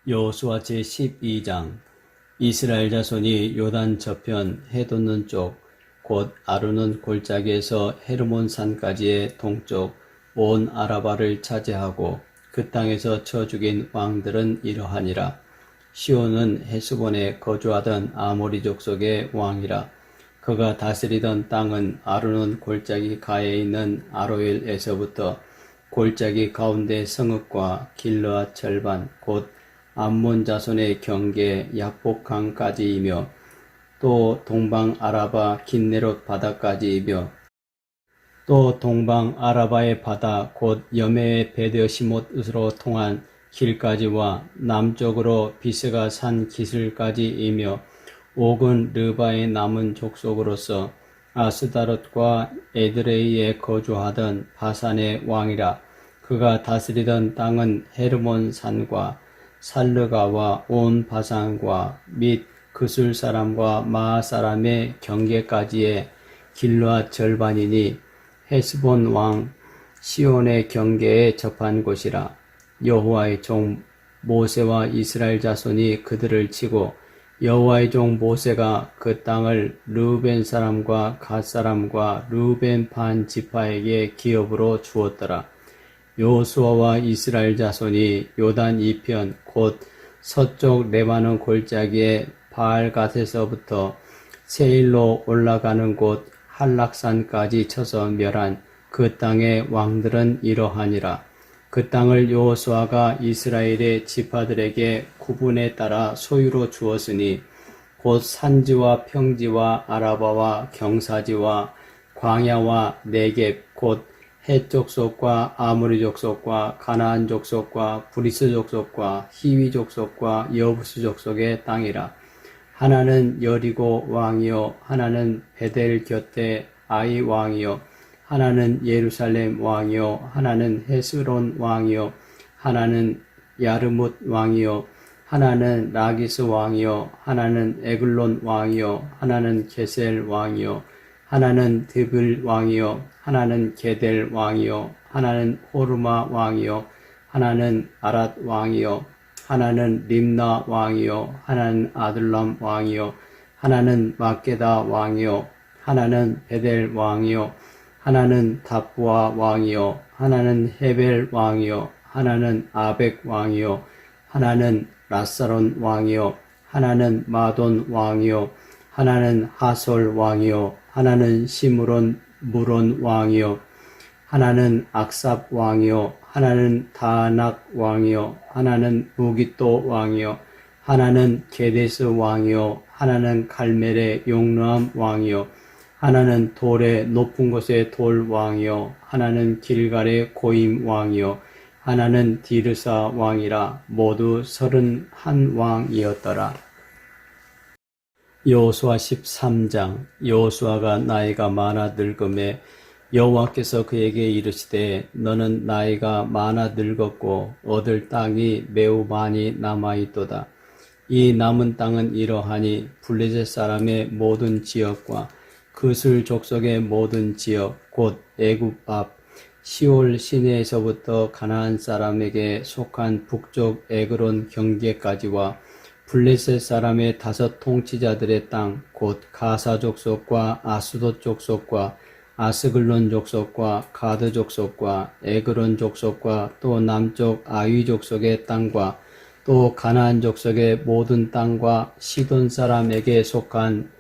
여호수아 제12장. 이스라엘 자손이 요단 저편 해 돋는 쪽 곧 아르논 골짜기에서 헤르몬 산까지의 동쪽 온 아라바를 차지하고 그 땅에서 쳐 죽인 왕들은 이러하니라. 시온은 헤스본에 거주하던 아모리 족속의 왕이라. 그가 다스리던 땅은 아르논 골짜기 가에 있는 아로엘에서부터 골짜기 가운데 성읍과 길르앗 절반 곧 암몬 자손의 경계 약복강까지이며 또 동방 아라바 긴네롯 바다까지이며 또 동방 아라바의 바다 곧 여메의 베드시못으로 통한 길까지와 남쪽으로 비스가 산 기슬까지이며 옥은 르바의 남은 족속으로서 아스다롯과 에드레이에 거주하던 바산의 왕이라. 그가 다스리던 땅은 헤르몬 산과 살르가와 온 바산과 및 그술 사람과 마아 사람의 경계까지의 길르앗 절반이니 헤스본 왕 시온의 경계에 접한 곳이라. 여호와의 종 모세와 이스라엘 자손이 그들을 치고 여호와의 종 모세가 그 땅을 르우벤 사람과 갓 사람과 르우벤 반 지파에게 기업으로 주었더라. 여호수아와 이스라엘 자손이 요단 이편 곧 서쪽 레바논 골짜기의 바알갓에서부터 세일로 올라가는 곳 한락산까지 쳐서 멸한 그 땅의 왕들은 이러하니라. 그 땅을 여호수아가 이스라엘의 지파들에게 구분에 따라 소유로 주었으니 곧 산지와 평지와 아라바와 경사지와 광야와 네겝 곧 헷 족속과 아모리 족속과 가나안 족속과 브리스 족속과 히위 족속과 여부스 족속의 땅이라. 하나는 여리고 왕이요 하나는 베델 곁에 아이 왕이요 하나는 예루살렘 왕이요 하나는 헤스론 왕이요 하나는 야르뭇 왕이요 하나는 라기스 왕이요 하나는 에글론 왕이요 하나는 게셀 왕이요 하나는 드빌 왕이요 하나는 게델 왕이요 하나는 호르마 왕이요 하나는 아랏 왕이요 하나는 림나 왕이요 하나는 아둘람 왕이요 하나는 막게다 왕이요 하나는 베델 왕이요 하나는 답부아 왕이요 하나는 헤벨 왕이요 하나는 아벡 왕이요 하나는 라사론 왕이요 하나는 마돈 왕이요 하나는 하솔 왕이요 하나는 시므론 무론 왕이요 하나는 악삽 왕이요 하나는 다낙 왕이요 하나는 무기또 왕이요 하나는 게데스 왕이요 하나는 갈멜의 용르암 왕이요 하나는 돌의 높은 곳의 돌 왕이요 하나는 길갈의 고임 왕이요 하나는 디르사 왕이라. 모두 31왕이었더라. 여호수아 13장. 여호수아가 나이가 많아 늙음에 여호와께서 그에게 이르시되 너는 나이가 많아 늙었고 얻을 땅이 매우 많이 남아있도다. 이 남은 땅은 이러하니 블레셋 사람의 모든 지역과 그술 족속의 모든 지역 곧 애굽 앞 시올 시내에서부터 가나안 사람에게 속한 북쪽 에그론 경계까지와 블레셋 사람의 5 통치자들의 땅 곧 가사 족속과 아스돗 족속과 아스글론 족속과 가드 족속과 에그론 족속과 또 남쪽 아위 족속의 땅과 또 가나안 족속의 모든 땅과 시돈 사람에게 속한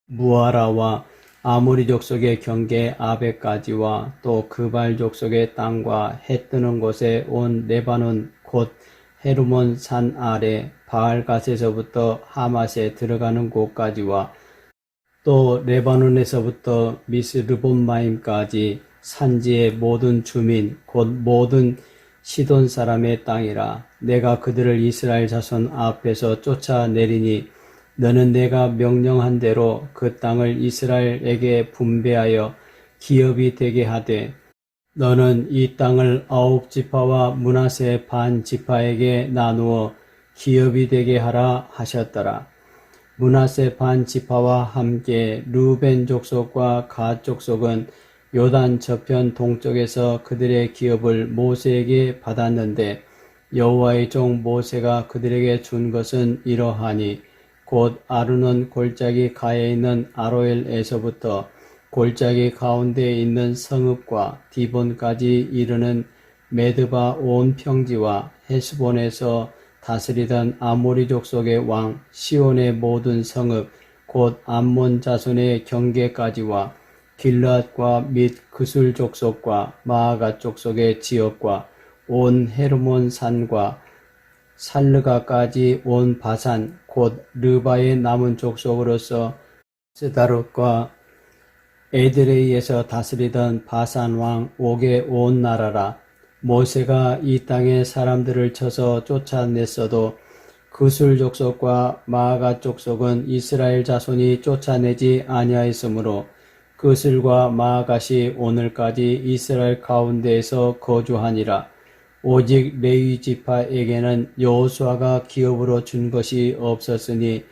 무아라와 아모리 족속의 경계 아베까지와 또 그발 족속의 땅과 해 뜨는 곳에 온 레바논 곧 헤르몬 산 아래 바알갓에서부터 하맛에 들어가는 곳까지와 또 레바논에서부터 미스르본마임까지 산지의 모든 주민 곧 모든 시돈 사람의 땅이라. 내가 그들을 이스라엘 자손 앞에서 쫓아내리니 너는 내가 명령한 대로 그 땅을 이스라엘에게 분배하여 기업이 되게 하되 너는 이 땅을 9지파와 므낫세 반 지파에게 나누어 기업이 되게 하라 하셨더라. 므낫세 반 지파와 함께 르우벤 족속과 갓 족속은 요단 저편 동쪽에서 그들의 기업을 모세에게 받았는데 여호와의 종 모세가 그들에게 준 것은 이러하니 곧 아론은 골짜기 가에 있는 아로엘에서부터 골짜기 가운데에 있는 성읍과 디본까지 이르는 메드바 온 평지와 헤스본에서 다스리던 아모리 족속의 왕 시온의 모든 성읍 곧 암몬 자손의 경계까지와 길르앗과 및 그술 족속과 마아가 족속의 지역과 온 헤르몬 산과 살르가까지 온 바산 곧 르바의 남은 족속으로서 스다롯과 에드레이에서 다스리던 바산 왕 옥의 온 나라라. 모세가 이 땅의 사람들을 쳐서 쫓아냈어도 그술 족속과 마아가 족속은 이스라엘 자손이 쫓아내지 아니하였으므로 그술과 마아갓이 오늘까지 이스라엘 가운데에서 거주하니라. 오직 레위 지파에게는 여호수아가 기업으로 준 것이 없었으니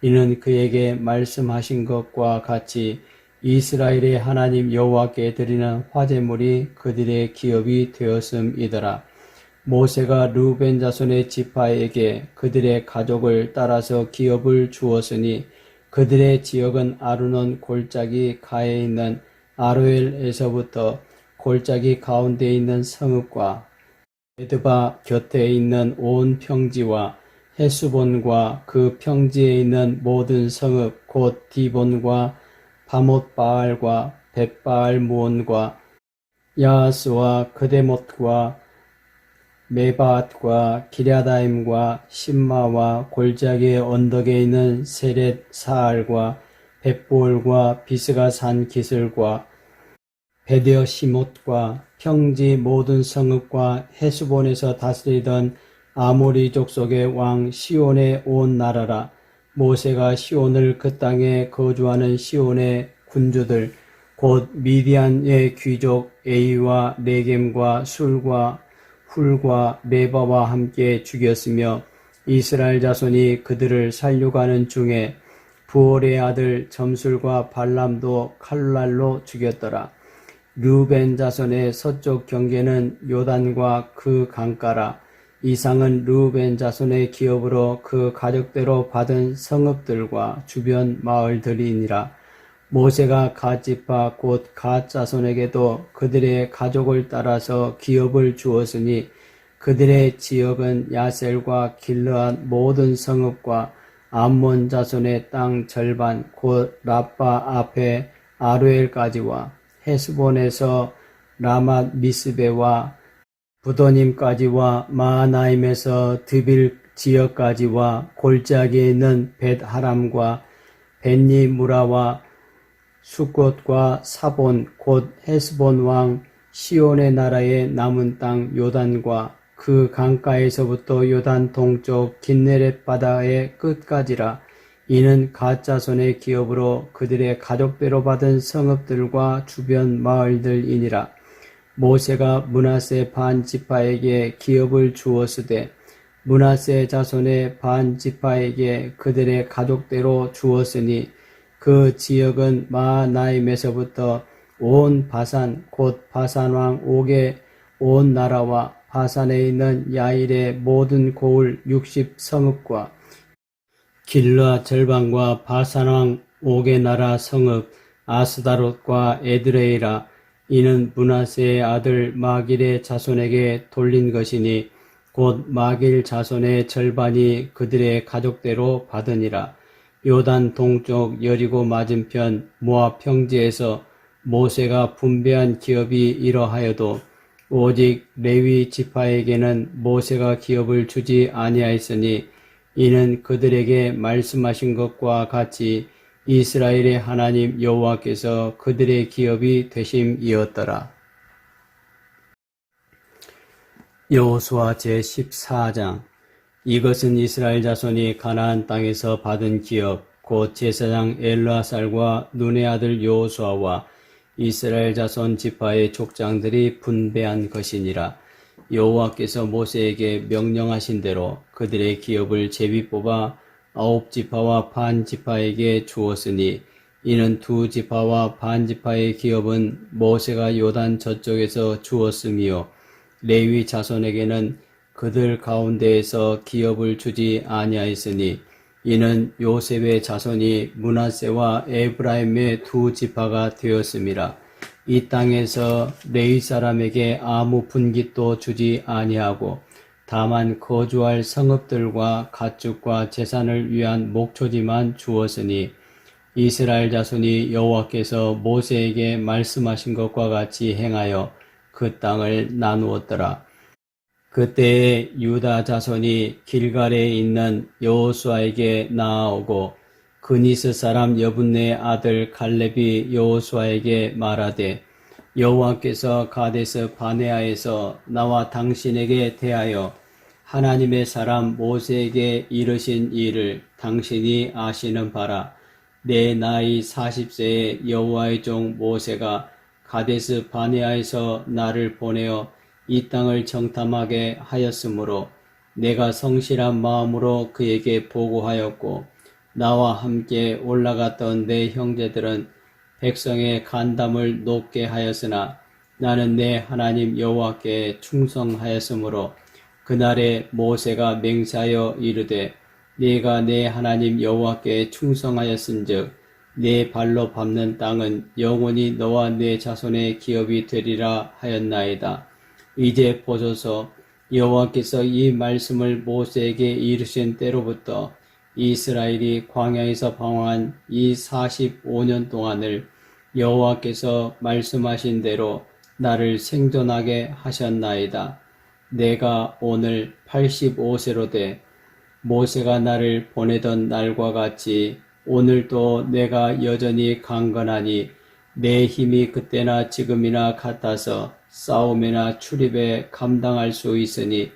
이는 그에게 말씀하신 것과 같이 이스라엘의 하나님 여호와께 드리는 화제물이 그들의 기업이 되었음이더라. 모세가 르우벤 자손의 지파에게 그들의 가족을 따라서 기업을 주었으니 그들의 지역은 아르논 골짜기 가에 있는 아로엘에서부터 골짜기 가운데 있는 성읍과 메드바 곁에 있는 온 평지와 헤스본과 그 평지에 있는 모든 성읍 곧 디본과 바못바알과 벳바알무온과 야하스와 그데못과 메바앗과 기랴다임과 심마와 골짜기의 언덕에 있는 세렛 사알과 벳볼과 비스가산 기슬과 베데어 시못과 평지 모든 성읍과 헤스본에서 다스리던 아모리 족속의 왕 시온의 온 나라라. 모세가 시온을 그 땅에 거주하는 시온의 군주들 곧 미디안의 귀족 에이와 네겜과 술과 훌과 레바와 함께 죽였으며 이스라엘 자손이 그들을 살려가는 중에 부올의 아들 점술과 발람도 칼날로 죽였더라. 르우벤 자손의 서쪽 경계는 요단과 그 강가라. 이상은 르우벤 자손의 기업으로 그 가족대로 받은 성읍들과 주변 마을들이니라. 모세가 갓 지파 곧 갓 자손에게도 그들의 가족을 따라서 기업을 주었으니 그들의 지역은 야셀과 길르앗 모든 성읍과 암몬 자손의 땅 절반 곧 라빠 앞에 아루엘까지와 헤스본에서 라맛 미스베와 부도님까지와 마하나임에서 드빌 지역까지와 골짜기에 있는 벳하람과 벳니무라와 수꽃과 사본 곧 헤스본 왕 시온의 나라의 남은 땅 요단과 그 강가에서부터 요단 동쪽 긴네렛 바다의 끝까지라. 이는 갓 자손의 기업으로 그들의 가족대로 받은 성읍들과 주변 마을들이니라. 모세가 므낫세 반 지파에게 기업을 주었으되 므낫세 자손의 반 지파에게 그들의 가족대로 주었으니 그 지역은 마하나임에서부터 온 바산 곧 바산 왕 옥의 온 나라와 바산에 있는 야일의 모든 고을 60성읍과 길르앗 절반과 바산 왕 옥의 나라 성읍 아스다롯과 에드레이라. 이는 므낫세의 아들 마길의 자손에게 돌린 것이니 곧 마길 자손의 절반이 그들의 가족대로 받으니라. 요단 동쪽 여리고 맞은편 모압 평지에서 모세가 분배한 기업이 이러하여도 오직 레위 지파에게는 모세가 기업을 주지 아니하였으니 이는 그들에게 말씀하신 것과 같이 이스라엘의 하나님 여호와께서 그들의 기업이 되심이었더라. 여호수아 제14장. 이것은 이스라엘 자손이 가나안 땅에서 받은 기업 곧 제사장 엘르아살과 눈의 아들 여호수아와 이스라엘 자손 지파의 족장들이 분배한 것이니라. 여호와께서 모세에게 명령하신 대로 그들의 기업을 제비 뽑아 9지파와 반 지파에게 주었으니 이는 2지파와 반 지파의 기업은 모세가 요단 저쪽에서 주었으며 레위 자손에게는 그들 가운데에서 기업을 주지 아니하였으니 이는 요셉의 자손이 므낫세와 에브라임의 두 지파가 되었음이라. 이 땅에서 레위 사람에게 아무 분깃도 주지 아니하고 다만 거주할 성읍들과 가축과 재산을 위한 목초지만 주었으니 이스라엘 자손이 여호와께서 모세에게 말씀하신 것과 같이 행하여 그 땅을 나누었더라. 그때에 유다 자손이 길갈에 있는 여호수아에게 나아오고 그니스 사람 여분네의 아들 갈렙이 여호수아에게 말하되 여호와께서 가데스 바네아에서 나와 당신에게 대하여 하나님의 사람 모세에게 이르신 일을 당신이 아시는 바라. 내 나이 40세에 여호와의 종 모세가 가데스 바네아에서 나를 보내어 이 땅을 정탐하게 하였으므로 내가 성실한 마음으로 그에게 보고하였고 나와 함께 올라갔던 내 형제들은 백성의 간담을 높게 하였으나 나는 내 하나님 여호와께 충성하였으므로 그날에 모세가 맹세하여 이르되 네가 내 하나님 여호와께 충성하였은즉 내 발로 밟는 땅은 영원히 너와 내 자손의 기업이 되리라 하였나이다. 이제 보소서 여호와께서 이 말씀을 모세에게 이르신 때로부터 이스라엘이 광야에서 방황한 이 45년 동안을 여호와께서 말씀하신 대로 나를 생존하게 하셨나이다. 내가 오늘 85세로 돼 모세가 나를 보내던 날과 같이 오늘도 내가 여전히 강건하니 내 힘이 그때나 지금이나 같아서 싸움이나 출입에 감당할 수 있으니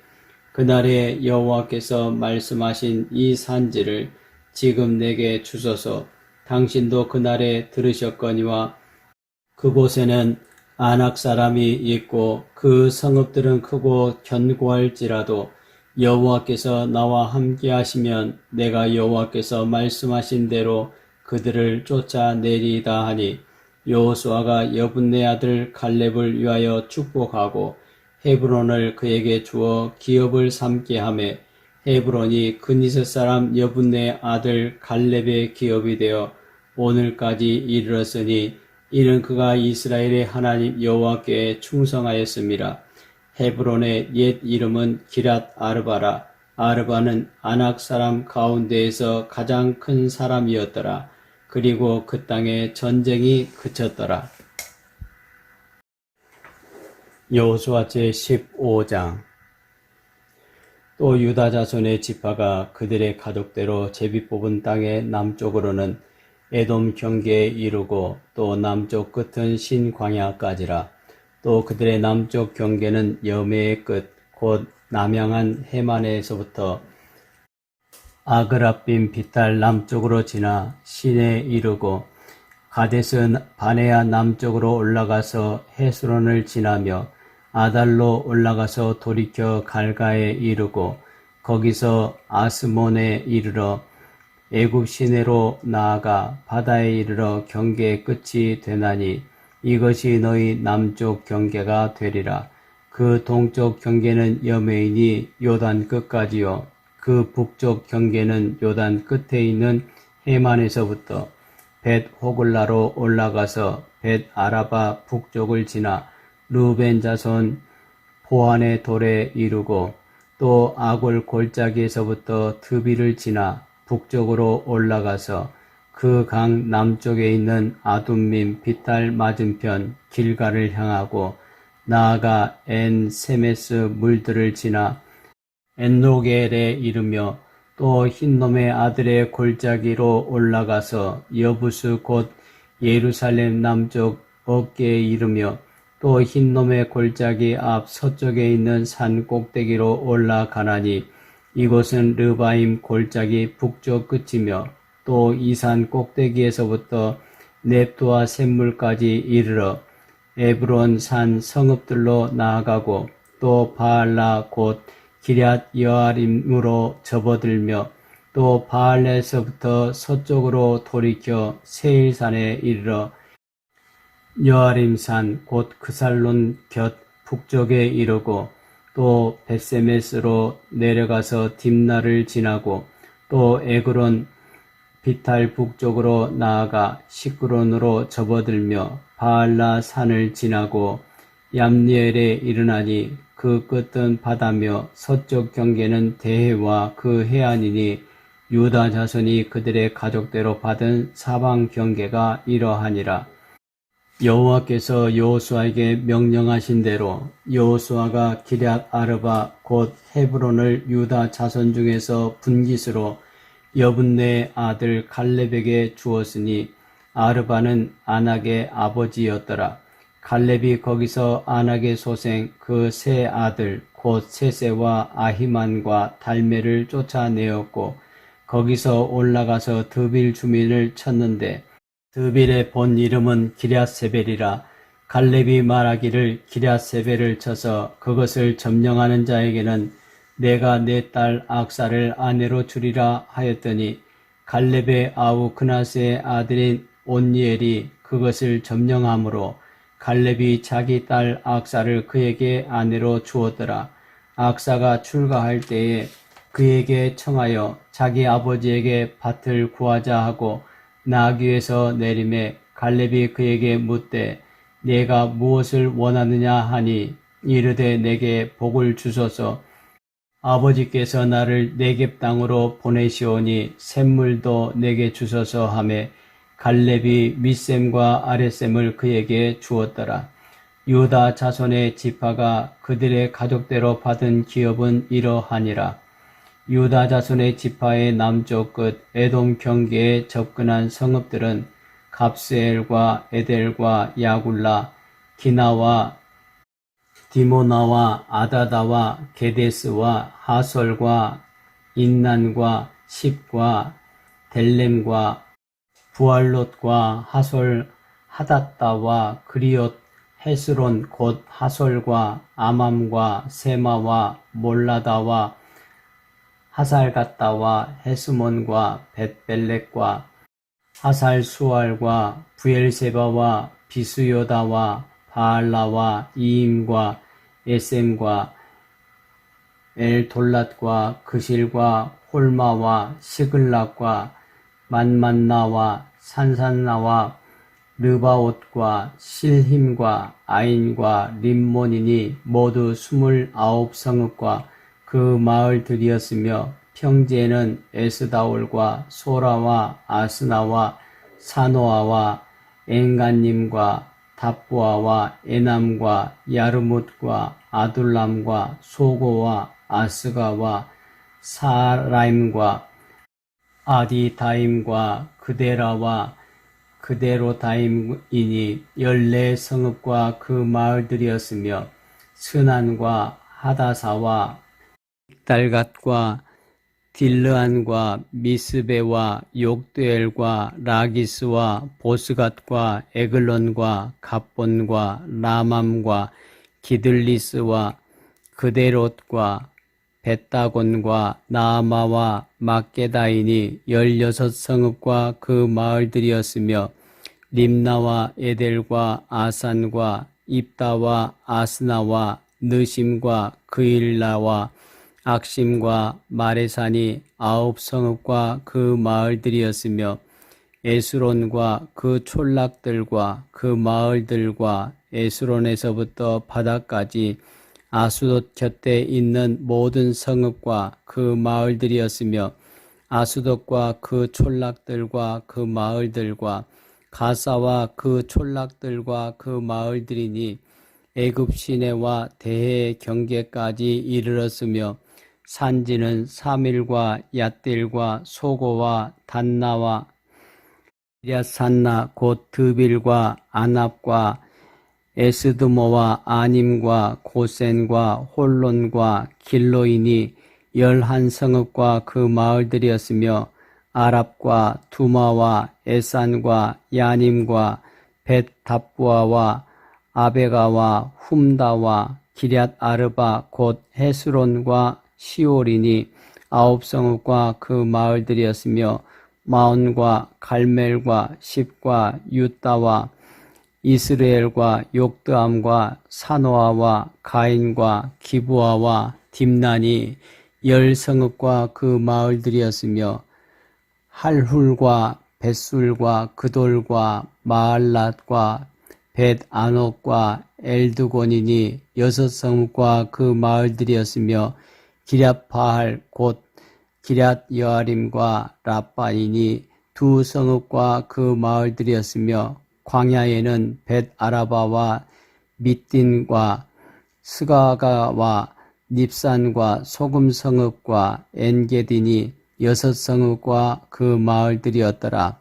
그날에 여호와께서 말씀하신 이 산지를 지금 내게 주소서. 당신도 그날에 들으셨거니와 그곳에는 아낙 사람이 있고 그 성읍들은 크고 견고할지라도 여호와께서 나와 함께 하시면 내가 여호와께서 말씀하신 대로 그들을 쫓아내리이다 하니 여호수아가 여분네 아들 갈렙을 위하여 축복하고 헤브론을 그에게 주어 기업을 삼게 하매 헤브론이 그니스 사람 여분네 아들 갈렙의 기업이 되어 오늘까지 이르렀으니 이는 그가 이스라엘의 하나님 여호와께 충성하였음이라. 헤브론의 옛 이름은 기랏 아르바라. 아르바는 아낙 사람 가운데에서 가장 큰 사람이었더라. 그리고 그 땅에 전쟁이 그쳤더라. 여호수아 제15장. 또 유다 자손의 지파가 그들의 가족대로 제비 뽑은 땅의 남쪽으로는 에돔 경계에 이르고 또 남쪽 끝은 신광야까지라. 또 그들의 남쪽 경계는 여매의 끝 곧 남양한 해만에서부터 아그라빔 비탈 남쪽으로 지나 신에 이르고 가데스 바네아 남쪽으로 올라가서 헤스론을 지나며 아달로 올라가서 돌이켜 갈가에 이르고 거기서 아스몬에 이르러 애굽 시내로 나아가 바다에 이르러 경계의 끝이 되나니 이것이 너희 남쪽 경계가 되리라. 그 동쪽 경계는 여매이니 요단 끝까지요. 그 북쪽 경계는 요단 끝에 있는 해만에서부터 벳 호글라로 올라가서 벳 아라바 북쪽을 지나 르벤 자손 보한의 돌에 이르고 또 아골 골짜기에서부터 드비를 지나 북쪽으로 올라가서 그 강 남쪽에 있는 아둠밈 비탈 맞은편 길가를 향하고 나아가 엔 세메스 물들을 지나 엔로겔에 이르며 또 흰놈의 아들의 골짜기로 올라가서 여부스 곧 예루살렘 남쪽 어깨에 이르며 또 흰놈의 골짜기 앞 서쪽에 있는 산 꼭대기로 올라가나니 이곳은 르바임 골짜기 북쪽 끝이며 또 이 산 꼭대기에서부터 넵두와 샘물까지 이르러 에브론 산 성읍들로 나아가고 또 바알라 곧 기럇 여아림으로 접어들며 또 바알레에서부터 서쪽으로 돌이켜 세일산에 이르러 여아림산 곧 그살론 곁 북쪽에 이르고 또 벳세메스로 내려가서 딥나를 지나고 또 에그론 비탈 북쪽으로 나아가 시크론으로 접어들며 바알라 산을 지나고 얌니엘에 이르나니 그 끝은 바다며 서쪽 경계는 대해와 그 해안이니 유다 자손이 그들의 가족대로 받은 사방 경계가 이러하니라. 여호와께서 여호수아에게 명령하신 대로 여호수아가 기럇 아르바 곧 헤브론을 유다 자손 중에서 분깃으로 여분네의 아들 갈렙에게 주었으니 아르바는 아낙의 아버지였더라. 갈렙이 거기서 아낙의 소생 그 세 아들 곧 세세와 아히만과 달메를 쫓아내었고 거기서 올라가서 드빌 주민을 쳤는데 드빌의 본 이름은 기럇세벨이라. 갈렙이 말하기를 기럇세벨을 쳐서 그것을 점령하는 자에게는 내가 내 딸 악사를 아내로 주리라 하였더니 갈렙의 아우 그나스의 아들인 온니엘이 그것을 점령함으로 갈렙이 자기 딸 악사를 그에게 아내로 주었더라. 악사가 출가할 때에 그에게 청하여 자기 아버지에게 밭을 구하자 하고 나귀에서 내림에 갈렙이 그에게 묻되 내가 무엇을 원하느냐 하니 이르되 내게 복을 주소서. 아버지께서 나를 네겝 땅으로 보내시오니 샘물도 내게 주소서 하매 갈렙이 윗샘과 아랫샘을 그에게 주었더라. 유다 자손의 지파가 그들의 가족대로 받은 기업은 이러하니라. 유다 자손의 지파의 남쪽 끝 에돔 경계에 접근한 성읍들은 갑스엘과 에델과 야굴라, 기나와 디모나와 아다다와 게데스와 하솔과 인난과 십과 델렘과 부알롯과 하솔 하닷다와 그리옷 헤스론 곧 하솔과 아맘과 세마와 몰라다와 하살갓다와 헤스몬과 벳벨렉과 하살수알과 부엘세바와 비스요다와 바알라와 이임과 에셈과 엘돌랏과 그실과 홀마와 시글락과 만만나와 산산나와 르바옷과 실힘과 아인과 림몬이니 모두 29성읍과 그 마을들이었으며 평지에는 에스다올과 소라와 아스나와 사노아와 엔간님과 답부아와 에남과 야르뭇과 아둘람과 소고와 아스가와 사라임과 아디다임과 그데라와 그데로다임이니 14성읍과 그 마을들이었으며 스난과 하다사와 믹달갓과 딜르안과 미스베와 욕드엘과 라기스와 보스갓과 에글론과 갑본과 라맘과 기들리스와 그데롯과 벳다곤과 나아마와 막게다이니 16성읍과 그 마을들이었으며 림나와 에델과 아산과 입다와 아스나와 느심과 그일라와 악심과 마레산이 9성읍과 그 마을들이었으며 에스론과 그 촌락들과 그 마을들과 에스론에서부터 바다까지 아수돗 곁에 있는 모든 성읍과 그 마을들이었으며 아수돗과 그 촌락들과 그 마을들과 가사와 그 촌락들과 그 마을들이니 애굽 시내와 대해 경계까지 이르렀으며 산지는 사밀과 얏딜과 소고와 단나와 기럇산나 곧 드빌과 아납과 에스드모와 아님과 고센과 홀론과 길로이니 11성읍과 그 마을들이었으며 아랍과 두마와 에산과 야님과 벳답부아와 아베가와 훔다와 기럇 아르바 곧 헤스론과 시올이니 9성읍과 그 마을들이었으며 마온과 갈멜과 십과 유다와 이스라엘과 욕드암과 사노아와 가인과 기브아와 딥난이 10성읍과 그 마을들이었으며 할훌과 벳술과 그돌과 마알랏과 벳아녹과 엘드곤이니 6성읍과 그 마을들이었으며 기럇바할 곧 기럇여아림과 랍바이니 2성읍과 그 마을들이었으며 광야에는 벳아라바와 밑딘과 스가가와 닙산과 소금성읍과 엔게디니 6성읍과 그 마을들이었더라.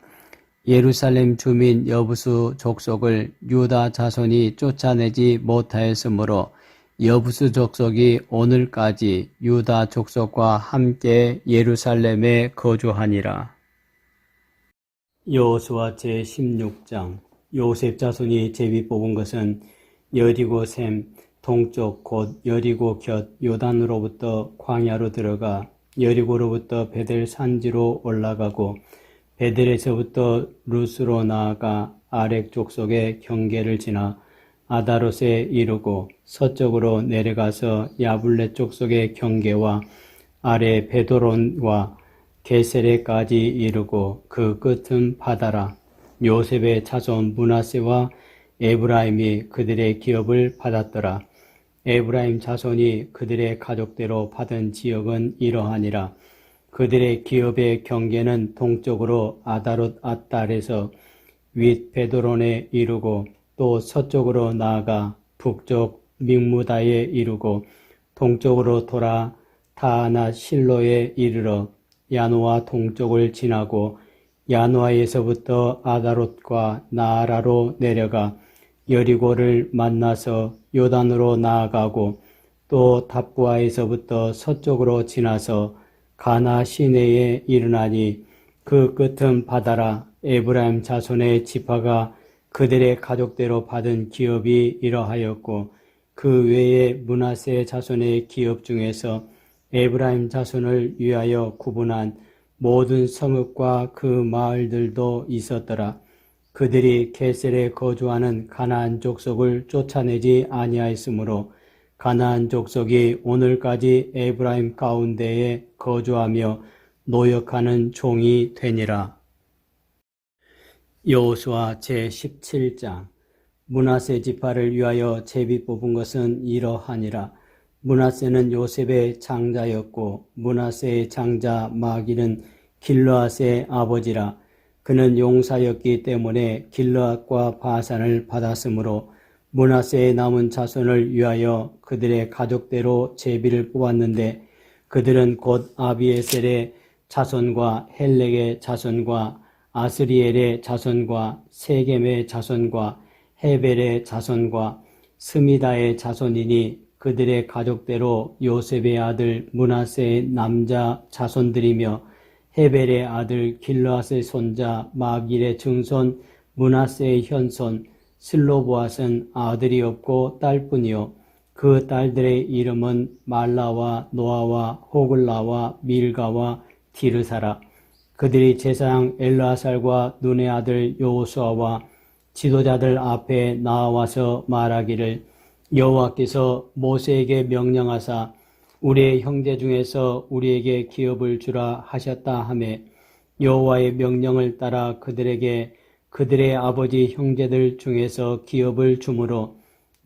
예루살렘 주민 여부수 족속을 유다 자손이 쫓아내지 못하였으므로 여부수 족속이 오늘까지 유다 족속과 함께 예루살렘에 거주하니라. 여호수아 제16장. 요셉 자손이 제비 뽑은 것은 여리고 샘 동쪽 곧 여리고 곁 요단으로부터 광야로 들어가 여리고로부터 베델 산지로 올라가고 베델에서부터 루스로 나아가 아렉 족속의 경계를 지나 아다롯에 이르고 서쪽으로 내려가서 야블렛 족속의 경계와 아래 베도론과 게세레까지 이르고 그 끝은 바다라. 요셉의 자손 므낫세와 에브라임이 그들의 기업을 받았더라. 에브라임 자손이 그들의 가족대로 받은 지역은 이러하니라. 그들의 기업의 경계는 동쪽으로 아다롯 앗달에서 윗 베도론에 이르고 또 서쪽으로 나아가 북쪽 믹무다에 이르고 동쪽으로 돌아 타하나 실로에 이르러 야노아 동쪽을 지나고 야노아에서부터 아다롯과 나아라로 내려가 여리고를 만나서 요단으로 나아가고 또 답부아에서부터 서쪽으로 지나서 가나 시내에 이르나니 그 끝은 바다라. 에브라임 자손의 지파가 그들의 가족대로 받은 기업이 이러하였고 그 외에 므낫세 자손의 기업 중에서 에브라임 자손을 위하여 구분한 모든 성읍과 그 마을들도 있었더라. 그들이 게셀에 거주하는 가나안 족속을 쫓아내지 아니하였으므로 가나안 족속이 오늘까지 에브라임 가운데에 거주하며 노역하는 종이 되니라. 여호수아 제17장. 므낫세 지파를 위하여 제비 뽑은 것은 이러하니라. 므낫세는 요셉의 장자였고 므낫세의 장자 마기는 길르앗의 아버지라. 그는 용사였기 때문에 길르앗과 바산을 받았으므로 므낫세의 남은 자손을 위하여 그들의 가족대로 제비를 뽑았는데 그들은 곧 아비에셀의 자손과 헬렉의 자손과 아스리엘의 자손과 세겜의 자손과 헤벨의 자손과 스미다의 자손이니 그들의 가족대로 요셉의 아들 므낫세의 남자 자손들이며 헤벨의 아들 길르앗의 손자 마길의 증손 므낫세의 현손 슬로보앗은 아들이 없고 딸뿐이요 그 딸들의 이름은 말라와 노아와 호글라와 밀가와 디르사라. 그들이 제사장 엘르아살과 눈의 아들 여호수아와 지도자들 앞에 나와서 말하기를 여호와께서 모세에게 명령하사 우리의 형제 중에서 우리에게 기업을 주라 하셨다 하며 여호와의 명령을 따라 그들에게 그들의 아버지 형제들 중에서 기업을 주므로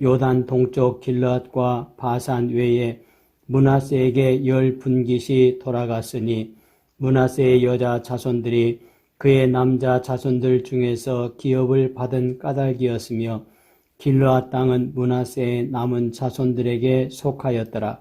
요단 동쪽 길르앗과 바산 외에 므낫세에게 10분깃이 돌아갔으니 므낫세의 여자 자손들이 그의 남자 자손들 중에서 기업을 받은 까닭이었으며 길르앗 땅은 므낫세의 남은 자손들에게 속하였더라.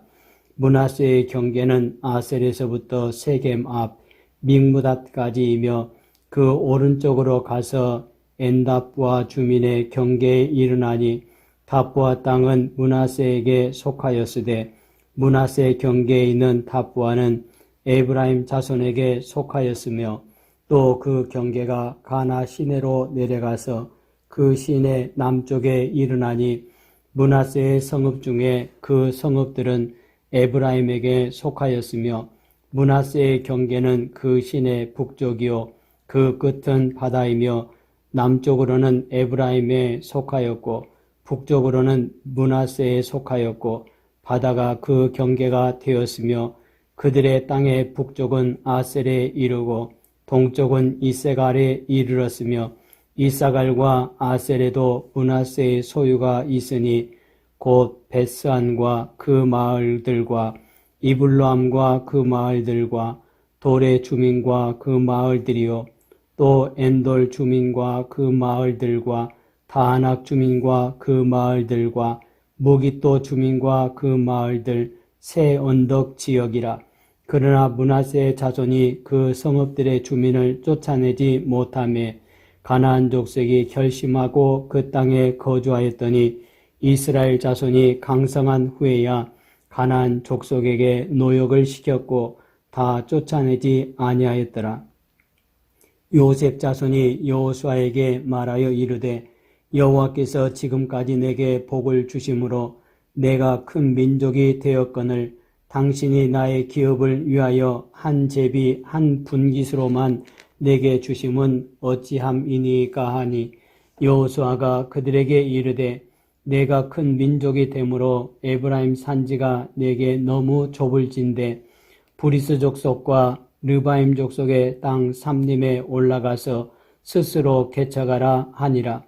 므낫세의 경계는 아셀에서부터 세겜 앞 믹무닷까지이며 그 오른쪽으로 가서 엔답부아 주민의 경계에 이르나니 답부아 땅은 므낫세에게 속하였으되 므낫세 경계에 있는 답부아는 에브라임 자손에게 속하였으며 또 그 경계가 가나 시내로 내려가서 그 시내 남쪽에 이르나니 므낫세의 성읍 중에 그 성읍들은 에브라임에게 속하였으며 므낫세의 경계는 그 시내 북쪽이요 그 끝은 바다이며 남쪽으로는 에브라임에 속하였고 북쪽으로는 므낫세에 속하였고 바다가 그 경계가 되었으며 그들의 땅의 북쪽은 아셀에 이르고 동쪽은 이세갈에 이르렀으며 이사갈과 아셀에도 므낫세의 소유가 있으니 곧 베스안과 그 마을들과 이블람과 그 마을들과 돌의 주민과 그 마을들이요 또 엔돌 주민과 그 마을들과 다하낙 주민과 그 마을들과 무깃도 주민과 그 마을들 새 언덕 지역이라. 그러나 므낫세의 자손이 그 성읍들의 주민을 쫓아내지 못하매 가나안 족속이 결심하고 그 땅에 거주하였더니 이스라엘 자손이 강성한 후에야 가나안 족속에게 노역을 시켰고 다 쫓아내지 아니하였더라. 요셉 자손이 여호수아에게 말하여 이르되 여호와께서 지금까지 내게 복을 주심으로 내가 큰 민족이 되었거늘 당신이 나의 기업을 위하여 한 제비 한 분깃으로만 내게 주심은 어찌함이니까 하니 여호수아가 그들에게 이르되 내가 큰 민족이 되므로 에브라임 산지가 내게 너무 좁을진데 브리스 족속과 르바임 족속의 땅 삼림에 올라가서 스스로 개척하라 하니라.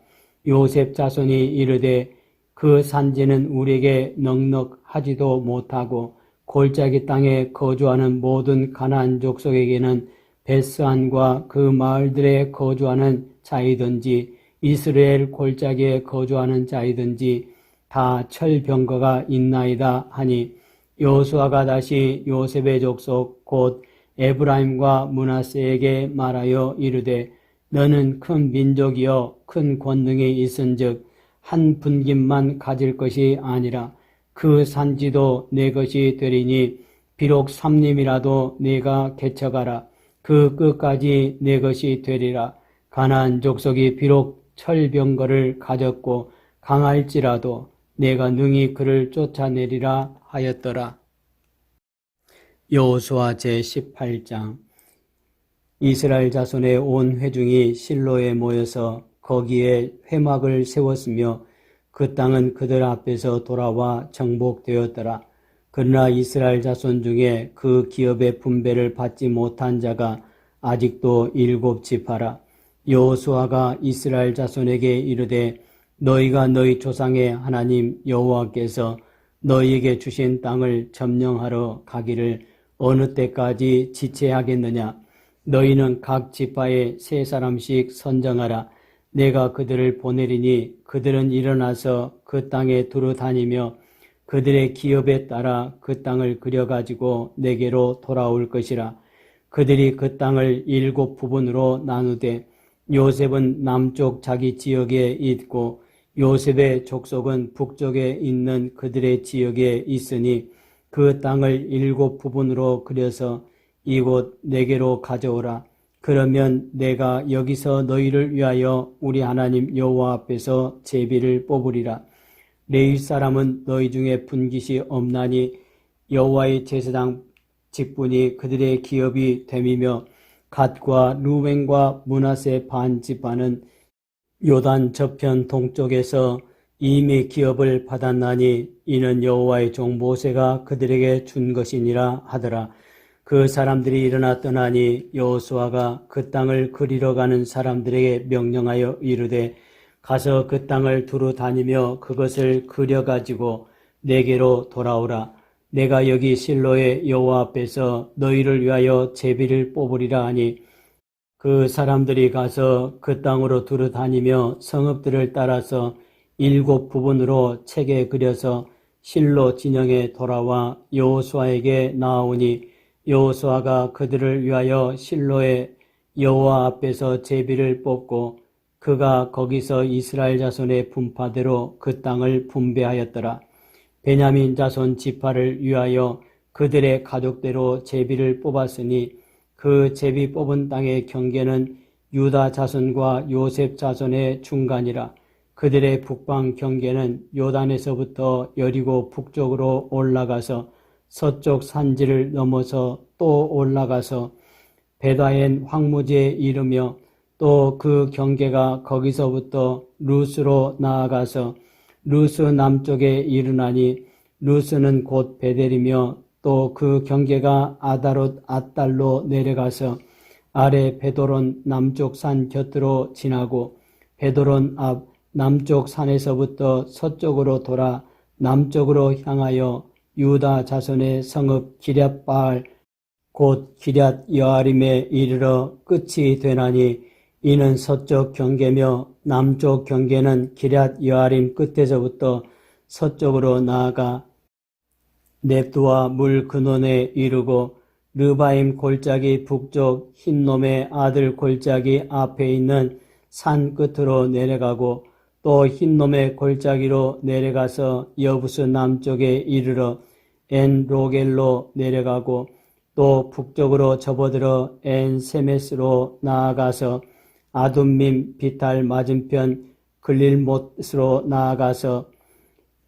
요셉 자손이 이르되 그 산지는 우리에게 넉넉하지도 못하고 골짜기 땅에 거주하는 모든 가나안 족속에게는 베스안과 그 마을들에 거주하는 자이든지 이스라엘 골짜기에 거주하는 자이든지 다 철병거가 있나이다 하니 여호수아가 다시 요셉의 족속 곧 에브라임과 므낫세에게 말하여 이르되 너는 큰 민족이여 큰 권능이 있은즉 한 분깃만 가질 것이 아니라 그 산지도 내 것이 되리니 비록 삼림이라도 내가 개척하라. 그 끝까지 내 것이 되리라. 가나안 족속이 비록 철병거를 가졌고 강할지라도 내가 능히 그를 쫓아내리라 하였더라. 여호수아 제18장. 이스라엘 자손의 온 회중이 실로에 모여서 거기에 회막을 세웠으며 그 땅은 그들 앞에서 돌아와 정복되었더라. 그러나 이스라엘 자손 중에 그 기업의 분배를 받지 못한 자가 아직도 7지파라. 여호수아가 이스라엘 자손에게 이르되 너희가 너희 조상의 하나님 여호와께서 너희에게 주신 땅을 점령하러 가기를 어느 때까지 지체하겠느냐. 너희는 각 지파에 3사람씩 선정하라. 내가 그들을 보내리니 그들은 일어나서 그 땅에 두루 다니며 그들의 기업에 따라 그 땅을 그려가지고 내게로 돌아올 것이라. 그들이 그 땅을 7부분으로 나누되 요셉은 남쪽 자기 지역에 있고 요셉의 족속은 북쪽에 있는 그들의 지역에 있으니 그 땅을 7부분으로 그려서 이곳 내게로 가져오라. 그러면 내가 여기서 너희를 위하여 우리 하나님 여호와 앞에서 제비를 뽑으리라. 레위 사람은 너희 중에 분깃이 없나니 여호와의 제사장 직분이 그들의 기업이 됨이며 갓과 루벤과 므낫세 반 지파는 요단 저편 동쪽에서 이미 기업을 받았나니 이는 여호와의 종 모세가 그들에게 준 것이니라 하더라. 그 사람들이 일어나 떠나니 여호수아가 그 땅을 그리러 가는 사람들에게 명령하여 이르되 가서 그 땅을 두루 다니며 그것을 그려가지고 내게로 돌아오라. 내가 여기 실로의 여호와 앞에서 너희를 위하여 제비를 뽑으리라 하니 그 사람들이 가서 그 땅으로 두루 다니며 성읍들을 따라서 7부분으로 책에 그려서 실로 진영에 돌아와 여호수아에게 나아오니 여호수아가 그들을 위하여 실로의 여호와 앞에서 제비를 뽑고 그가 거기서 이스라엘 자손의 분파대로 그 땅을 분배하였더라. 베냐민 자손 지파를 위하여 그들의 가족대로 제비를 뽑았으니 그 제비 뽑은 땅의 경계는 유다 자손과 요셉 자손의 중간이라. 그들의 북방 경계는 요단에서부터 여리고 북쪽으로 올라가서 서쪽 산지를 넘어서 또 올라가서 베다엔 황무지에 이르며 또 그 경계가 거기서부터 루스로 나아가서 루스 남쪽에 이르나니 루스는 곧 베델이며 또 그 경계가 아다롯 앗달로 내려가서 아래 베도론 남쪽 산 곁으로 지나고 베도론 앞 남쪽 산에서부터 서쪽으로 돌아 남쪽으로 향하여 유다 자손의 성읍 기럇바알 곧 기럇 여아림에 이르러 끝이 되나니 이는 서쪽 경계며 남쪽 경계는 기럇 여아림 끝에서부터 서쪽으로 나아가 넵두와 물 근원에 이르고 르바임 골짜기 북쪽 흰놈의 아들 골짜기 앞에 있는 산 끝으로 내려가고 또 흰놈의 골짜기로 내려가서 여부스 남쪽에 이르러 엔 로겔로 내려가고 또 북쪽으로 접어들어 엔 세메스로 나아가서 아둠밈 비탈 맞은편 글릴못으로 나아가서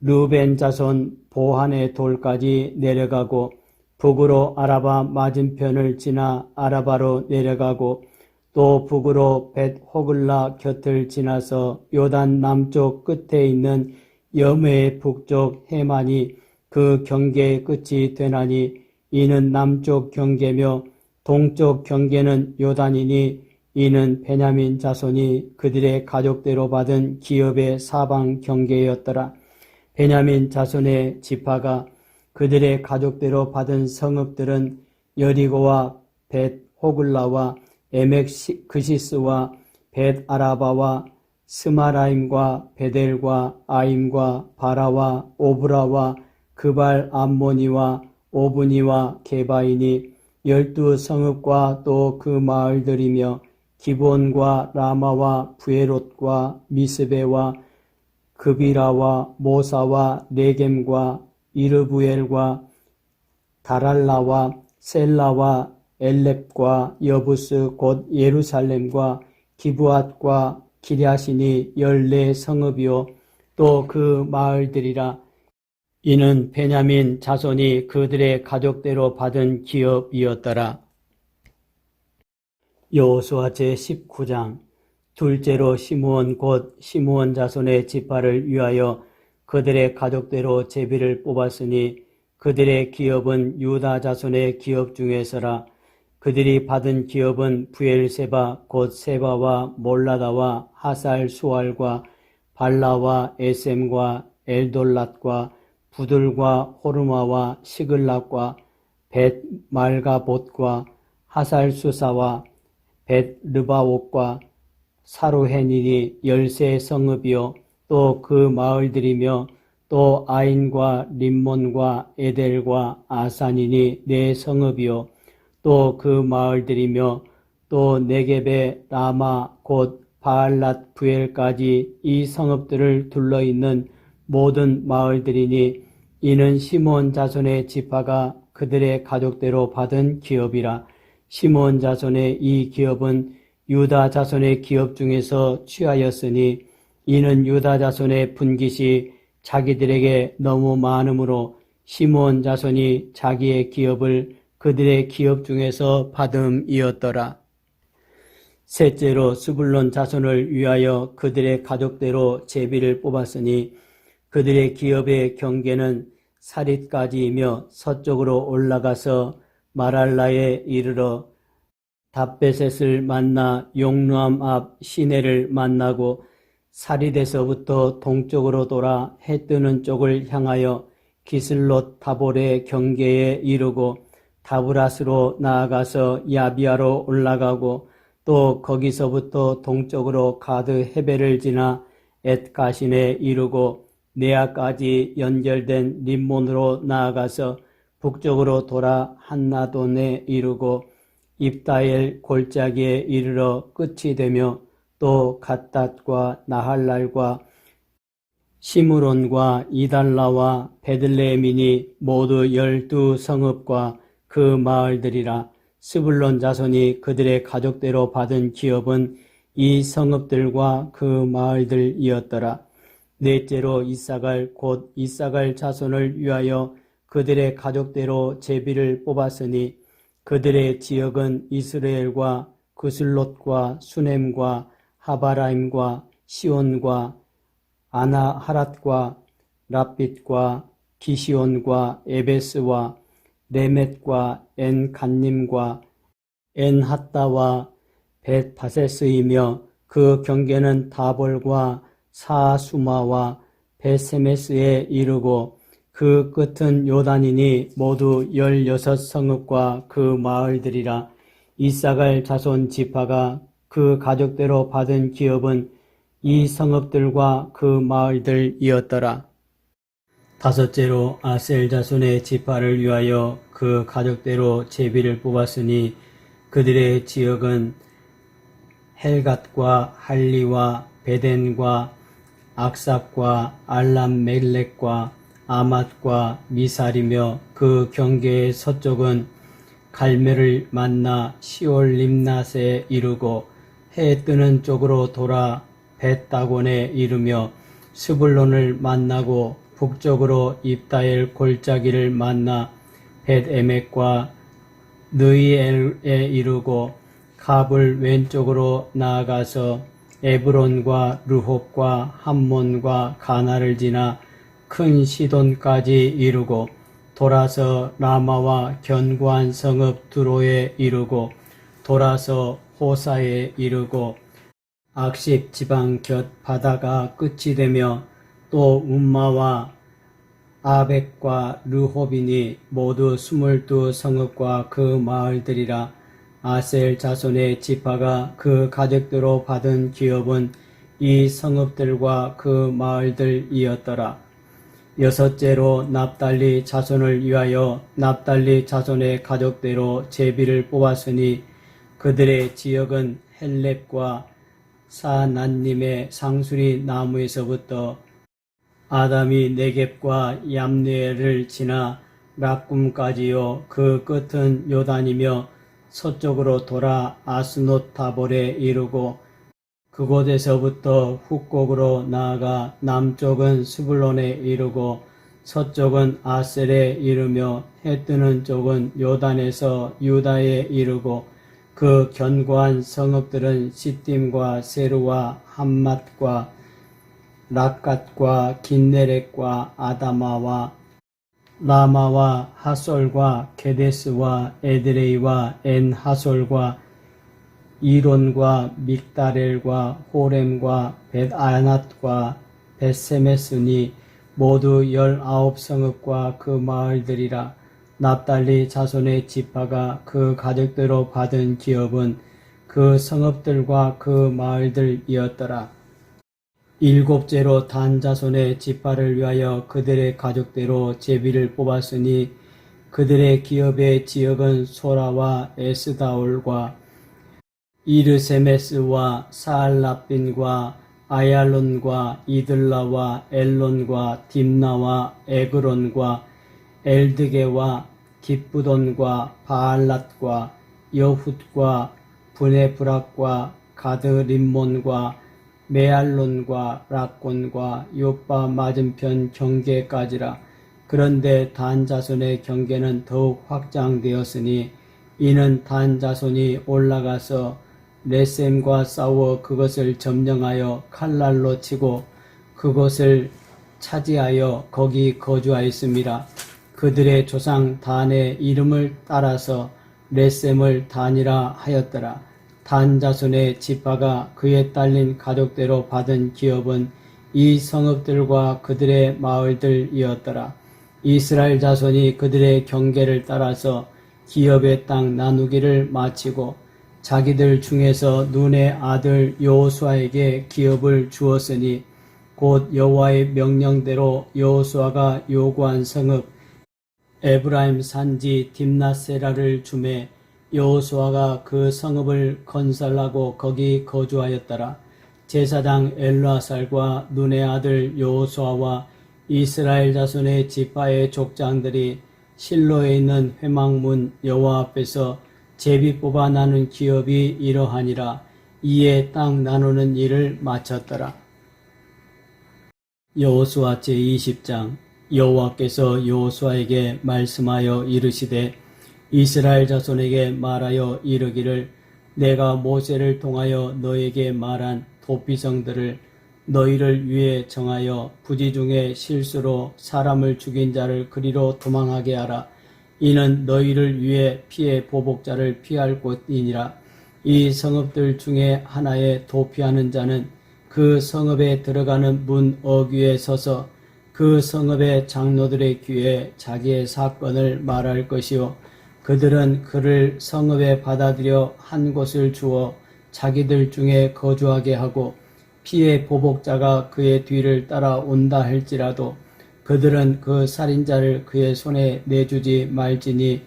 르벤 자손 보한의 돌까지 내려가고 북으로 아라바 맞은편을 지나 아라바로 내려가고 또 북으로 벳 호글라 곁을 지나서 요단 남쪽 끝에 있는 여메의 북쪽 해만이 그 경계의 끝이 되나니 이는 남쪽 경계며 동쪽 경계는 요단이니 이는 베냐민 자손이 그들의 가족대로 받은 기업의 사방 경계였더라. 베냐민 자손의 지파가 그들의 가족대로 받은 성읍들은 여리고와 벳 호글라와 에멕 그시스와 벳 아라바와 스마라임과 베델과 아임과 바라와 오브라와 그발 암모니와 오브니와 게바이니 12성읍과 또 그 마을들이며 기본과 라마와 부에롯과 미스베와 그비라와 모사와 레겜과 이르부엘과 다랄라와 셀라와 엘렙과 여부스 곧 예루살렘과 기브앗과 기랴시니 14성읍이요 또 그 마을들이라. 이는 베냐민 자손이 그들의 가족대로 받은 기업이었더라. 여호수아 제19장. 둘째로 시므온 곧 시므온 자손의 지파를 위하여 그들의 가족대로 제비를 뽑았으니 그들의 기업은 유다 자손의 기업 중에서라. 그들이 받은 기업은 부엘세바 곧 세바와 몰라다와 하살 수알과 발라와 에셈과 엘돌랏과 부들과 호르마와 시글락과 벳 말가봇과 하살 수사와 벳 르바옥과 사루헨이니 13성읍이요 또 그 마을들이며 또 아인과 림몬과 에델과 아산이니 4성읍이요 또 그 마을들이며 또 네겝의 라마 곧 바알랏 부엘까지 이 성읍들을 둘러있는 모든 마을들이니 이는 시므온 자손의 지파가 그들의 가족대로 받은 기업이라. 시므온 자손의 이 기업은 유다 자손의 기업 중에서 취하였으니 이는 유다 자손의 분깃이 자기들에게 너무 많으므로 시므온 자손이 자기의 기업을 그들의 기업 중에서 받음이었더라. 셋째로 스불론 자손을 위하여 그들의 가족대로 제비를 뽑았으니 그들의 기업의 경계는 사릿까지이며 서쪽으로 올라가서 마랄라에 이르러 답베셋을 만나 용루암 앞 시내를 만나고 사릿에서부터 동쪽으로 돌아 해 뜨는 쪽을 향하여 기슬롯 다볼의 경계에 이르고 다브라스로 나아가서 야비아로 올라가고 또 거기서부터 동쪽으로 가드 헤벨을 지나 엣가신에 이르고 네아까지 연결된 림몬으로 나아가서 북쪽으로 돌아 한나돈에 이르고 입다엘 골짜기에 이르러 끝이 되며 또 갓닷과 나할랄과 시므론과 이달라와 베들레헴이니 모두 12성읍과 그 마을들이라. 스불론 자손이 그들의 가족대로 받은 기업은 이 성읍들과 그 마을들이었더라. 넷째로 이사갈 곧 이사갈 자손을 위하여 그들의 가족대로 제비를 뽑았으니 그들의 지역은 이스라엘과 그슬롯과 수넴과 하바라임과 시온과 아나하랏과 랍빗과 기시온과 에베스와 레멧과 엔간님과 엔핫다와 벳바세스이며 그 경계는 다볼과 사수마와 베세메스에 이르고 그 끝은 요단이니 모두 16성읍과 그 마을들이라. 이사갈 자손 지파가 그 가족대로 받은 기업은 이 성읍들과 그 마을들이었더라. 다섯째로 아셀 자손의 지파를 위하여 그 가족대로 제비를 뽑았으니 그들의 지역은 헬갓과 할리와 베덴과 악삽과 알람멜렉과 아맛과 미살이며 그 경계의 서쪽은 갈멜을 만나 시올림낫에 이르고 해 뜨는 쪽으로 돌아 벳다곤에 이르며 스불론을 만나고 북쪽으로 입다엘 골짜기를 만나 벳에멕과 느이엘에 이르고 갑을 왼쪽으로 나아가서 에브론과 르홉과 함몬과 가나를 지나 큰 시돈까지 이르고 돌아서 라마와 견고한 성읍 두로에 이르고 돌아서 호사에 이르고 악십 지방 곁 바다가 끝이 되며 또 움마와 아벡과 르홉이니 모두 22성읍과 그 마을들이라. 아셀 자손의 지파가 그 가족대로 받은 기업은 이 성읍들과 그 마을들이었더라. 여섯째로 납달리 자손을 위하여 납달리 자손의 가족대로 제비를 뽑았으니 그들의 지역은 헬렙과 사난님의 상수리 나무에서부터 아담이 네겝과 얌느엘을 지나 락꿈까지요. 그 끝은 요단이며 서쪽으로 돌아 아스노 타볼에 이르고 그곳에서부터 북곡으로 나아가 남쪽은 스불론에 이르고 서쪽은 아셀에 이르며 해 뜨는 쪽은 요단에서 유다에 이르고 그 견고한 성읍들은 시딤과 세루와 함맛과 락갓과 긴네렛과 아다마와 라마와 하솔과 게데스와 에드레이와 엔하솔과 이론과 믹다렐과 호렘과 벳아낫과 벳세메스니 모두 19성읍과 그 마을들이라. 납달리 자손의 지파가 그 가족대로 받은 기업은 그 성읍들과 그 마을들이었더라. 일곱째로 단 자손의 지파를 위하여 그들의 가족대로 제비를 뽑았으니 그들의 기업의 지역은 소라와 에스다올과 이르세메스와 사알라빈과 아얄론과 이들라와 엘론과 딥나와 에그론과 엘드게와 기쁘돈과 바알랏과 여훗과 브네브락과 가드림몬과 메알론과 락곤과 요빠 맞은편 경계까지라. 그런데 단 자손의 경계는 더욱 확장되었으니 이는 단 자손이 올라가서 레셈과 싸워 그것을 점령하여 칼날로 치고 그것을 차지하여 거기 거주하였음이라. 그들의 조상 단의 이름을 따라서 레셈을 단이라 하였더라. 단 자손의 지파가 그에 딸린 가족대로 받은 기업은 이 성읍들과 그들의 마을들이었더라. 이스라엘 자손이 그들의 경계를 따라서 기업의 땅 나누기를 마치고 자기들 중에서 눈의 아들 여호수아에게 기업을 주었으니 곧 여호와의 명령대로 여호수아가 요구한 성읍 에브라임 산지 딥나세라를 주매 여호수아가 그 성읍을 건설하고 거기 거주하였더라. 제사장 엘르아살과 눈의 아들 여호수아와 이스라엘 자손의 지파의 족장들이 실로에 있는 회막문 여호와 앞에서 제비 뽑아 나눈 기업이 이러하니라. 이에 땅 나누는 일을 마쳤더라. 여호수아 제20장. 여호와께서 여호수아에게 말씀하여 이르시되 이스라엘 자손에게 말하여 이르기를 내가 모세를 통하여 너에게 말한 도피성들을 너희를 위해 정하여 부지 중에 실수로 사람을 죽인 자를 그리로 도망하게 하라. 이는 너희를 위해 피의 보복자를 피할 곳이니라. 이 성읍들 중에 하나에 도피하는 자는 그 성읍에 들어가는 문 어귀에 서서 그 성읍의 장로들의 귀에 자기의 사건을 말할 것이요 그들은 그를 성읍에 받아들여 한 곳을 주어 자기들 중에 거주하게 하고 피의 보복자가 그의 뒤를 따라온다 할지라도 그들은 그 살인자를 그의 손에 내주지 말지니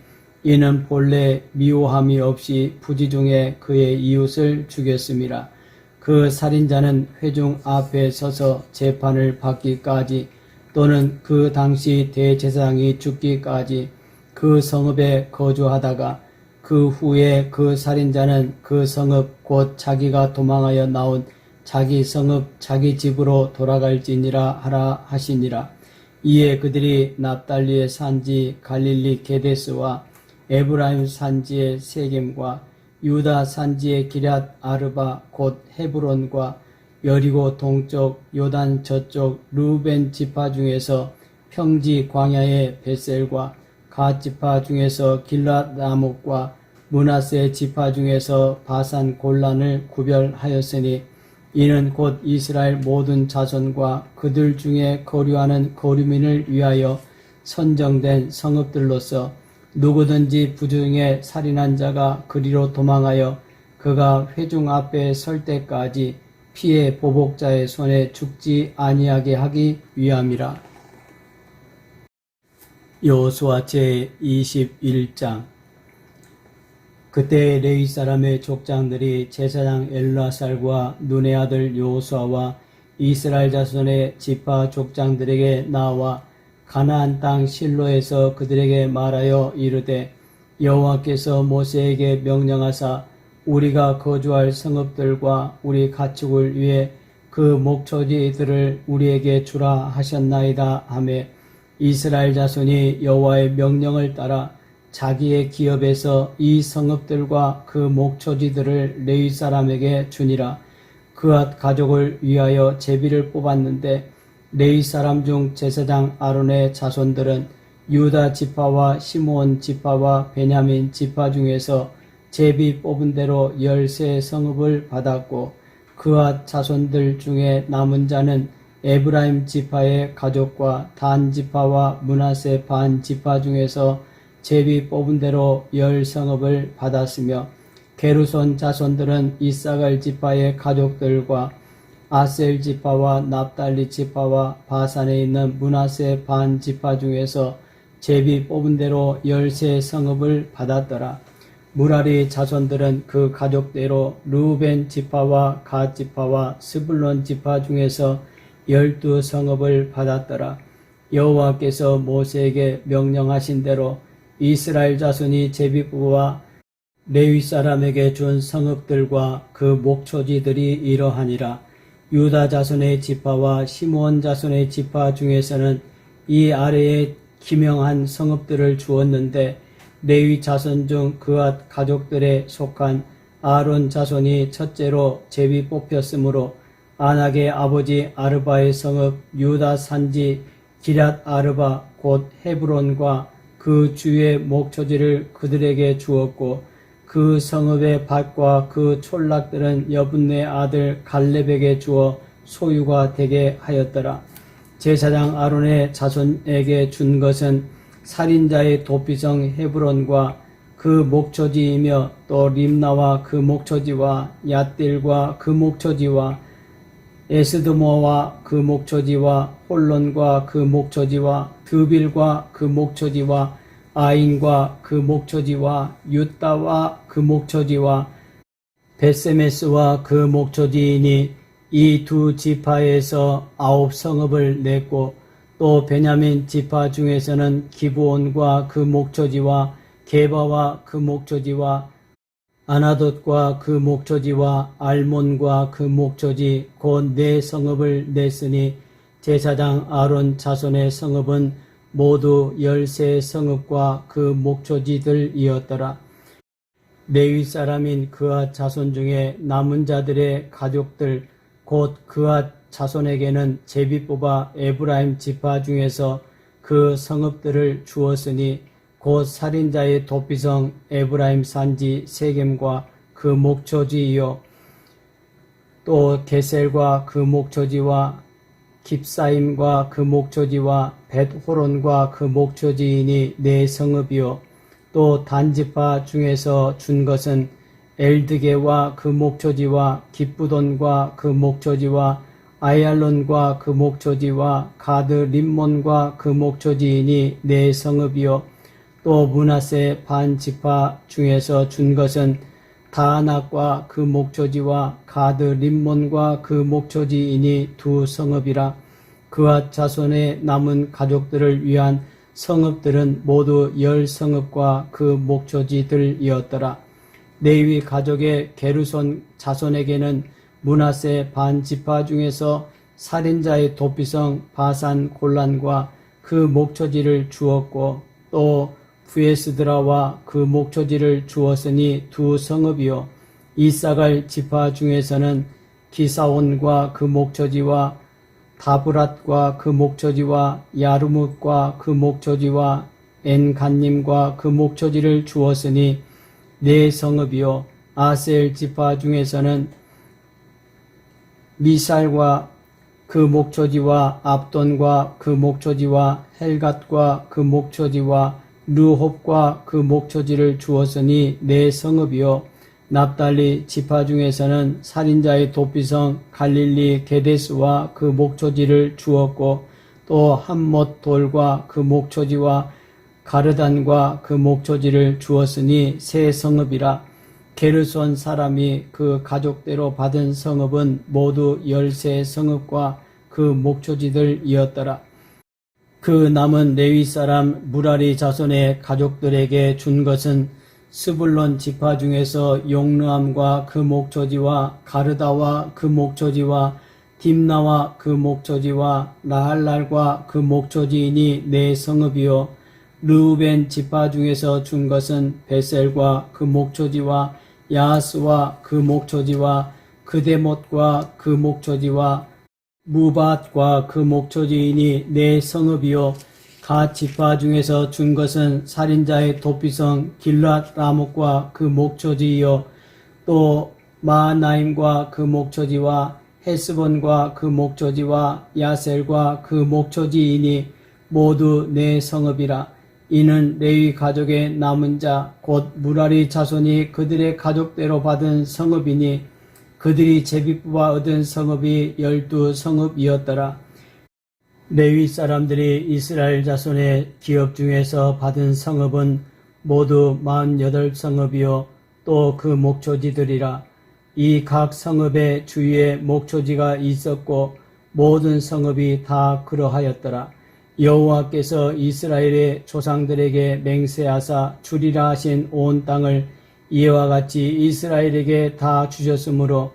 이는 본래 미워함이 없이 부지 중에 그의 이웃을 죽였음이라. 그 살인자는 회중 앞에 서서 재판을 받기까지 또는 그 당시 대제사장이 죽기까지 그 성읍에 거주하다가 그 후에 그 살인자는 그 성읍 곧 자기가 도망하여 나온 자기 성읍 자기 집으로 돌아갈지니라 하라 하시니라. 이에 그들이 납달리의 산지 갈릴리 게데스와 에브라임 산지의 세겜과 유다 산지의 기럇 아르바 곧 헤브론과 여리고 동쪽 요단 저쪽 르우벤 지파 중에서 평지 광야의 벳셀과 갓 지파 중에서 길랏 라목과 므낫세 지파 중에서 바산 골란을 구별하였으니 이는 곧 이스라엘 모든 자손과 그들 중에 거류하는 거류민을 위하여 선정된 성읍들로서 누구든지 부중에 살인한 자가 그리로 도망하여 그가 회중 앞에 설 때까지 피의 보복자의 손에 죽지 아니하게 하기 위함이라. 여호수아 제21장. 그때 레위 사람의 족장들이 제사장 엘르아살과 눈의 아들 여호수아와 이스라엘 자손의 지파 족장들에게 나와 가나안 땅 실로에서 그들에게 말하여 이르되 여호와께서 모세에게 명령하사 우리가 거주할 성읍들과 우리 가축을 위해 그 목초지들을 우리에게 주라 하셨나이다 하매 이스라엘 자손이 여호와의 명령을 따라 자기의 기업에서 이 성읍들과 그 목초지들을 레위 사람에게 주니라. 그앗 가족을 위하여 제비를 뽑았는데 레위 사람 중 제사장 아론의 자손들은 유다 지파와 시므온 지파와 베냐민 지파 중에서 제비 뽑은 대로 13성읍을 받았고 그앗 자손들 중에 남은 자는 에브라임 지파의 가족과 단 지파와 므낫세 반 지파 중에서 제비 뽑은 대로 10성읍을 받았으며 게르손 자손들은 이사갈 지파의 가족들과 아셀 지파와 납달리 지파와 바산에 있는 므낫세 반 지파 중에서 제비 뽑은 대로 13성읍을 받았더라. 무라리 자손들은 그 가족대로 르우벤 지파와 갓 지파와 스불론 지파 중에서 12성읍을 받았더라. 여호와께서 모세에게 명령하신 대로 이스라엘 자손이 제비 뽑아 레위 사람에게 준 성읍들과 그 목초지들이 이러하니라. 유다 자손의 지파와 시므온 자손의 지파 중에서는 이 아래에 기명한 성읍들을 주었는데 레위 자손 중 그앗 가족들에 속한 아론 자손이 첫째로 제비 뽑혔으므로 아낙의 아버지 아르바의 성읍 유다 산지 기럇 아르바 곧 헤브론과 그 주의 목초지를 그들에게 주었고 그 성읍의 밭과 그 촌락들은 여분네 아들 갈렙에게 주어 소유가 되게 하였더라. 제사장 아론의 자손에게 준 것은 살인자의 도피성 헤브론과 그 목초지이며 또 림나와 그 목초지와 얏딜과 그 목초지와 에스드모와 그 목초지와 홀론과 그 목초지와 드빌과 그 목초지와 아인과 그 목초지와 유따와 그 목초지와 벳세메스와 그 목초지이니 이 두 지파에서 9성읍을 냈고 또 베냐민 지파 중에서는 기브온과 그 목초지와 게바와 그 목초지와 아나돗과 그 목초지와 알몬과 그 목초지 곧 4성읍을 냈으니 제사장 아론 자손의 성읍은 모두 13성읍과 그 목초지들이었더라. 레위 사람인 그앗 자손 중에 남은 자들의 가족들 곧 그앗 자손에게는 제비 뽑아 에브라임 지파 중에서 그 성읍들을 주었으니 곧 살인자의 도피성 에브라임 산지 세겜과 그 목초지이요 또 게셀과 그 목초지와 깁사임과 그 목초지와 벳호론과 그 목초지이니 네 성읍이요 또 단지파 중에서 준 것은 엘드게와 그 목초지와 기쁘돈과 그 목초지와 아얄론과 그 목초지와 가드 림몬과 그 목초지이니 네 성읍이요 또 므낫세 반지파 중에서 준 것은 다낙과 그 목초지와 가드 림몬과 그 목초지이니 두 성읍이라. 그와 자손의 남은 가족들을 위한 성읍들은 모두 10성읍과 그 목초지들이었더라. 레위 가족의 게르손 자손에게는 므낫세 반지파 중에서 살인자의 도피성 바산 골란과 그 목초지를 주었고 또 부에스드라와 그 목초지를 주었으니 두 성읍이요 이사갈 지파 중에서는 기사온과 그 목초지와 다브랏과 그 목초지와 야르뭇과 그 목초지와 엔간님과 그 목초지를 주었으니 네 성읍이요 아셀 지파 중에서는 미살과 그 목초지와 압돈과 그 목초지와 헬갓과 그 목초지와 르홉과 그 목초지를 주었으니 네 성읍이요 납달리 지파 중에서는 살인자의 도피성 갈릴리 게데스와 그 목초지를 주었고 또 함못 돌과 그 목초지와 가르단과 그 목초지를 주었으니 세 성읍이라. 게르손 사람이 그 가족대로 받은 성읍은 모두 13성읍과 그 목초지들이었더라. 그 남은 레위 사람 무라리 자손의 가족들에게 준 것은 스불론 지파 중에서 용르암과 그 목초지와 가르다와 그 목초지와 딥나와 그 목초지와 라할랄과 그 목초지이니 네 성읍이요 르우벤 지파 중에서 준 것은 베셀과 그 목초지와 야스와 그 목초지와 그데못과 그 목초지와 무밧과 그 목초지이니 네 성읍이요 갓 지파 중에서 준 것은 살인자의 도피성 길랏 라못과 그 목초지이요 또 마하나임과 그 목초지와 헤스본과 그 목초지와 야셀과 그 목초지이니 모두 네 성읍이라. 이는 레위 가족의 남은 자 곧 무라리 자손이 그들의 가족대로 받은 성읍이니 그들이 제비 뽑아 얻은 성읍이 12성읍이었더라. 레위 사람들이 이스라엘 자손의 기업 중에서 받은 성읍은 모두 48성읍이요 또 그 목초지들이라. 이 각 성읍의 주위에 목초지가 있었고 모든 성읍이 다 그러하였더라. 여호와께서 이스라엘의 조상들에게 맹세하사 주리라 하신 온 땅을 이와 같이 이스라엘에게 다 주셨으므로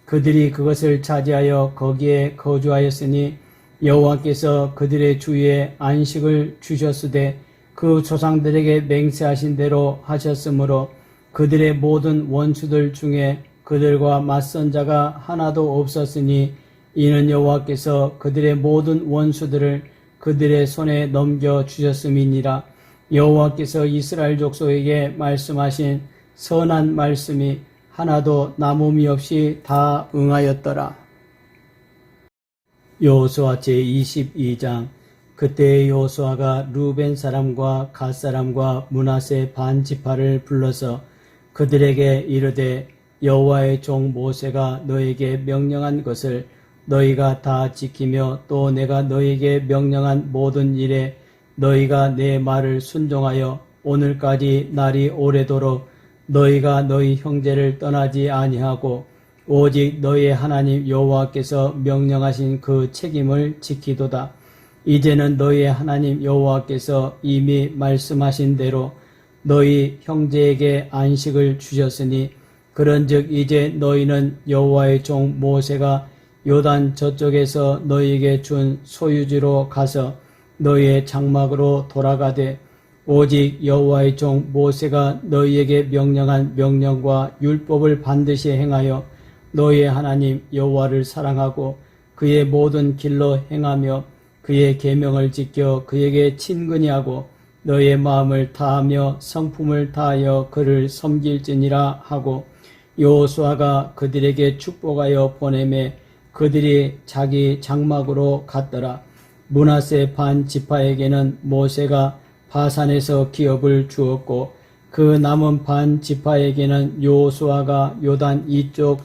그들이 그것을 차지하여 거기에 거주하였으니 여호와께서 그들의 주위에 안식을 주셨으되 그 조상들에게 맹세하신 대로 하셨으므로 그들의 모든 원수들 중에 그들과 맞선 자가 하나도 없었으니 이는 여호와께서 그들의 모든 원수들을 그들의 손에 넘겨주셨음이니라. 여호와께서 이스라엘 족속에게 말씀하신 선한 말씀이 하나도 남음이 없이 다 응하였더라. 여호수아 제22장. 그때 여호수아가 루벤 사람과 갓 사람과 므낫세 반 지파를 불러서 그들에게 이르되 여호와의 종 모세가 너에게 명령한 것을 너희가 다 지키며 또 내가 너희에게 명령한 모든 일에 너희가 내 말을 순종하여 오늘까지 날이 오래도록 너희가 너희 형제를 떠나지 아니하고 오직 너희의 하나님 여호와께서 명령하신 그 책임을 지키도다. 이제는 너희의 하나님 여호와께서 이미 말씀하신 대로 너희 형제에게 안식을 주셨으니 그런즉 이제 너희는 여호와의 종 모세가 요단 저쪽에서 너희에게 준 소유지로 가서 너희의 장막으로 돌아가되 오직 여호와의 종 모세가 너희에게 명령한 명령과 율법을 반드시 행하여 너희의 하나님 여호와를 사랑하고 그의 모든 길로 행하며 그의 계명을 지켜 그에게 친근히 하고 너희의 마음을 다하며 성품을 다하여 그를 섬길지니라 하고 여호수아가 그들에게 축복하여 보내매 그들이 자기 장막으로 갔더라. 므낫세 반 지파에게는 모세가 바산에서 기업을 주었고 그 남은 반 지파에게는 여호수아가 요단 이쪽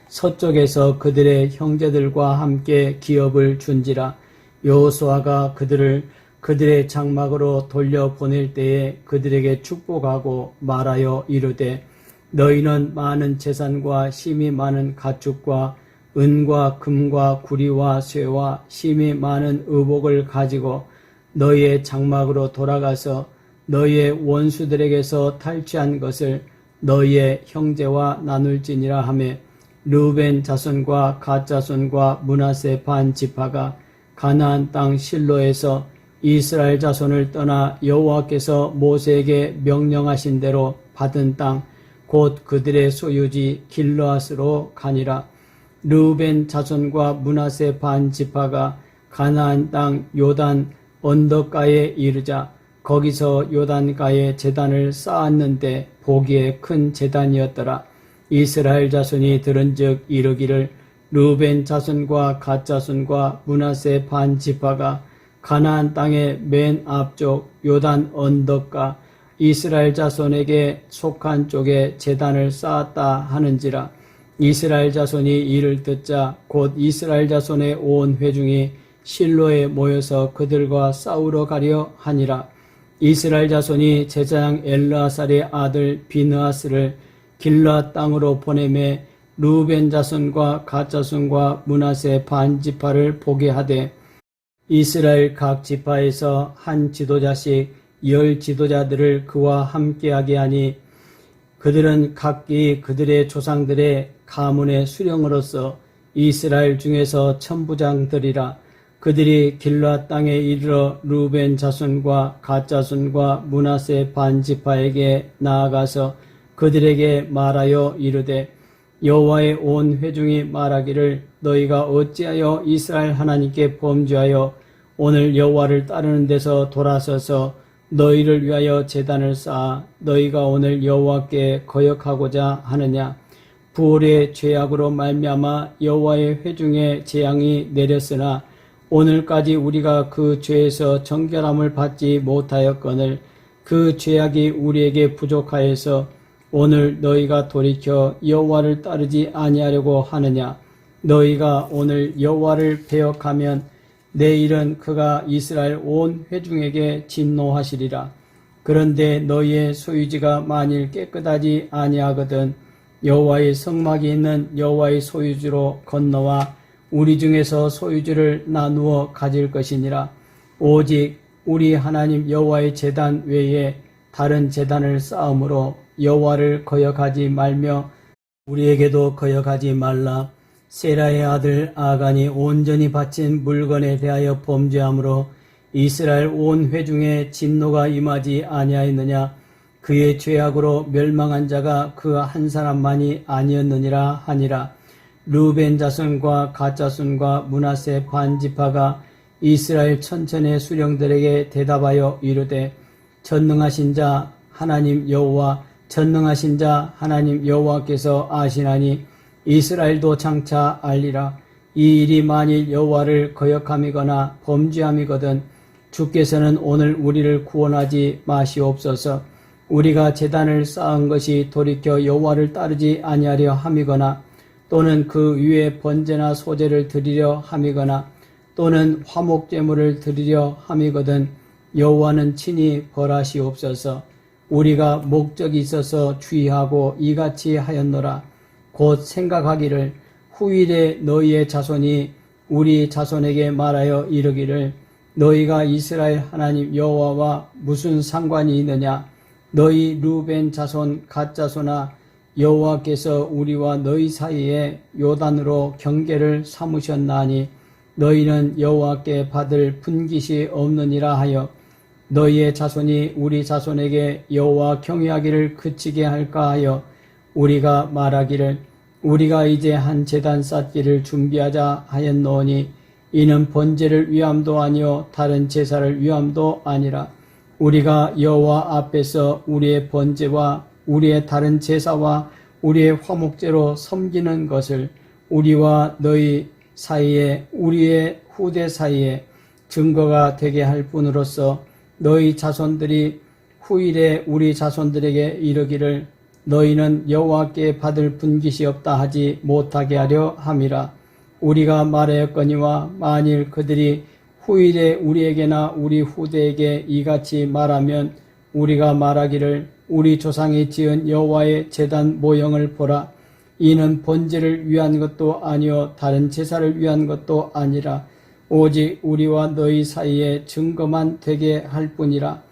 서쪽에서 그들의 형제들과 함께 기업을 준지라. 여호수아가 그들을 그들의 장막으로 돌려보낼 때에 그들에게 축복하고 말하여 이르되 너희는 많은 재산과 힘이 많은 가축과 은과 금과 구리와 쇠와 힘이 많은 의복을 가지고 너희의 장막으로 돌아가서 너희의 원수들에게서 탈취한 것을 너희의 형제와 나눌지니라 하며 르우벤 자손과 갓 자손과 므낫세 반 지파가 가나안 땅 실로에서 이스라엘 자손을 떠나 여호와께서 모세에게 명령하신 대로 받은 땅 곧 그들의 소유지 길르앗으로 가니라. 르우벤 자손과 므낫세 반 지파가 가나안 땅 요단 언덕가에 이르자 거기서 요단가에 제단을 쌓았는데 보기에 큰 제단이었더라. 이스라엘 자손이 들은즉 이르기를 르우벤 자손과 갓 자손과 므낫세 반 지파가 가나안 땅의 맨 앞쪽 요단 언덕가 이스라엘 자손에게 속한 쪽에 제단을 쌓았다 하는지라. 이스라엘 자손이 이를 듣자 곧 이스라엘 자손의 온 회중이 실로에 모여서 그들과 싸우러 가려 하니라. 이스라엘 자손이 제사장 엘르아살의 아들 비느하스를 길르앗 땅으로 보내매 르우벤 자손과 갓 자손과 므낫세 반 지파를 보게 하되 이스라엘 각 지파에서 한 지도자씩 10 지도자들을 그와 함께하게 하니 그들은 각기 그들의 조상들의 가문의 수령으로서 이스라엘 중에서 천부장들이라. 그들이 길르앗 땅에 이르러 르우벤 자손과 갓 자손과 므낫세 반 지파에게 나아가서 그들에게 말하여 이르되 여호와의 온 회중이 말하기를 너희가 어찌하여 이스라엘 하나님께 범죄하여 오늘 여호와를 따르는 데서 돌아서서 너희를 위하여 제단을 쌓아 너희가 오늘 여호와께 거역하고자 하느냐. 부올의 죄악으로 말미암아 여호와의 회중에 재앙이 내렸으나 오늘까지 우리가 그 죄에서 정결함을 받지 못하였거늘 그 죄악이 우리에게 부족하여서 오늘 너희가 돌이켜 여호와를 따르지 아니하려고 하느냐. 너희가 오늘 여호와를 배역하면 내일은 그가 이스라엘 온 회중에게 진노하시리라. 그런데 너희의 소유지가 만일 깨끗하지 아니하거든 여호와의 성막이 있는 여호와의 소유지로 건너와 우리 중에서 소유지를 나누어 가질 것이니라. 오직 우리 하나님 여호와의 제단 외에 다른 제단을 쌓음으로 여호와를 거역하지 말며 우리에게도 거역하지 말라. 세라의 아들 아간이 온전히 바친 물건에 대하여 범죄함으로 이스라엘 온 회중에 진노가 임하지 아니하였느냐. 그의 죄악으로 멸망한 자가 그 한 사람만이 아니었느니라 하니라. 르우벤 자손과 갓 자손과 므낫세 반 지파가 이스라엘 천천의 수령들에게 대답하여 이르되 전능하신 자 하나님 여호와 전능하신 자 하나님 여호와께서 아시나니 이스라엘도 장차 알리라. 이 일이 만일 여호와를 거역함이거나 범죄함이거든 주께서는 오늘 우리를 구원하지 마시옵소서. 우리가 제단을 쌓은 것이 돌이켜 여호와를 따르지 아니하려 함이거나 또는 그 위에 번제나 소제를 드리려 함이거나 또는 화목제물을 드리려 함이거든 여호와는 친히 벌하시옵소서. 우리가 목적이 있어서 주의하고 이같이 하였노라. 곧 생각하기를 후일에 너희의 자손이 우리 자손에게 말하여 이르기를 너희가 이스라엘 하나님 여호와와 무슨 상관이 있느냐. 너희 르우벤 자손 갓 자손아 여호와께서 우리와 너희 사이에 요단으로 경계를 삼으셨나니 너희는 여호와께 받을 분깃이 없느니라 하여 너희의 자손이 우리 자손에게 여호와 경외하기를 그치게 할까 하여 우리가 말하기를 우리가 이제 한 제단 쌓기를 준비하자 하였노니 이는 번제를 위함도 아니요 다른 제사를 위함도 아니라 우리가 여호와 앞에서 우리의 번제와 우리의 다른 제사와 우리의 화목제로 섬기는 것을 우리와 너희 사이에 우리의 후대 사이에 증거가 되게 할 뿐으로서 너희 자손들이 후일에 우리 자손들에게 이르기를 너희는 여호와께 받을 분깃이 없다 하지 못하게 하려 함이라. 우리가 말하였거니와 만일 그들이 후일에 우리에게나 우리 후대에게 이같이 말하면 우리가 말하기를 우리 조상이 지은 여호와의 제단 모형을 보라. 이는 번제를 위한 것도 아니요 다른 제사를 위한 것도 아니라 오직 우리와 너희 사이에 증거만 되게 할 뿐이라.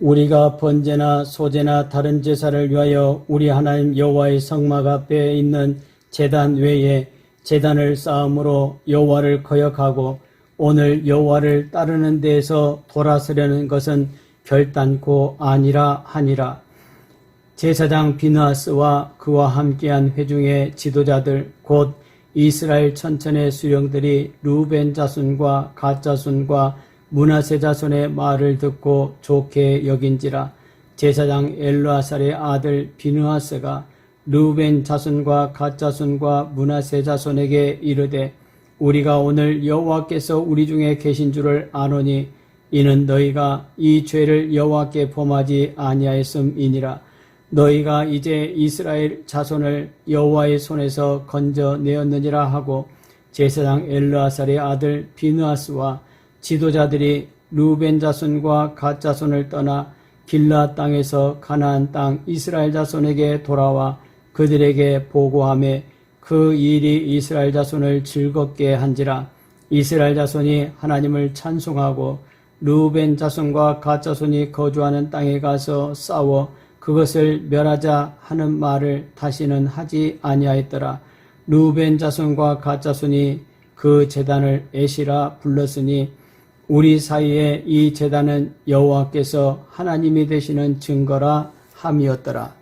우리가 번제나 소제나 다른 제사를 위하여 우리 하나님 여호와의 성막 앞에 있는 제단 외에 제단을 쌓음으로 여호와를 거역하고 오늘 여호와를 따르는 데에서 돌아서려는 것은 결단코 아니라 하니라. 제사장 비느하스와 그와 함께한 회중의 지도자들 곧 이스라엘 천천의 수령들이 루벤 자손과 갓 자손과 므낫세 자손의 말을 듣고 좋게 여긴지라. 제사장 엘르아살의 아들 비느하스가 루벤 자손과 갓 자손과 므낫세 자손에게 이르되 우리가 오늘 여호와께서 우리 중에 계신 줄을 아노니 이는 너희가 이 죄를 여호와께 범하지 아니하였음이니라. 너희가 이제 이스라엘 자손을 여호와의 손에서 건져내었느니라 하고 제사장 엘르아살의 아들 비느하스와 지도자들이 루벤 자손과 갓 자손을 떠나 길라 땅에서 가나안 땅 이스라엘 자손에게 돌아와 그들에게 보고하며 그 일이 이스라엘 자손을 즐겁게 한지라. 이스라엘 자손이 하나님을 찬송하고 루벤 자손과 갓 자손이 거주하는 땅에 가서 싸워 그것을 멸하자 하는 말을 다시는 하지 아니하였더라. 루벤 자손과 갓 자손이 그 제단을 에시라 불렀으니 우리 사이에 이 제단은 여호와께서 하나님이 되시는 증거라 함이었더라.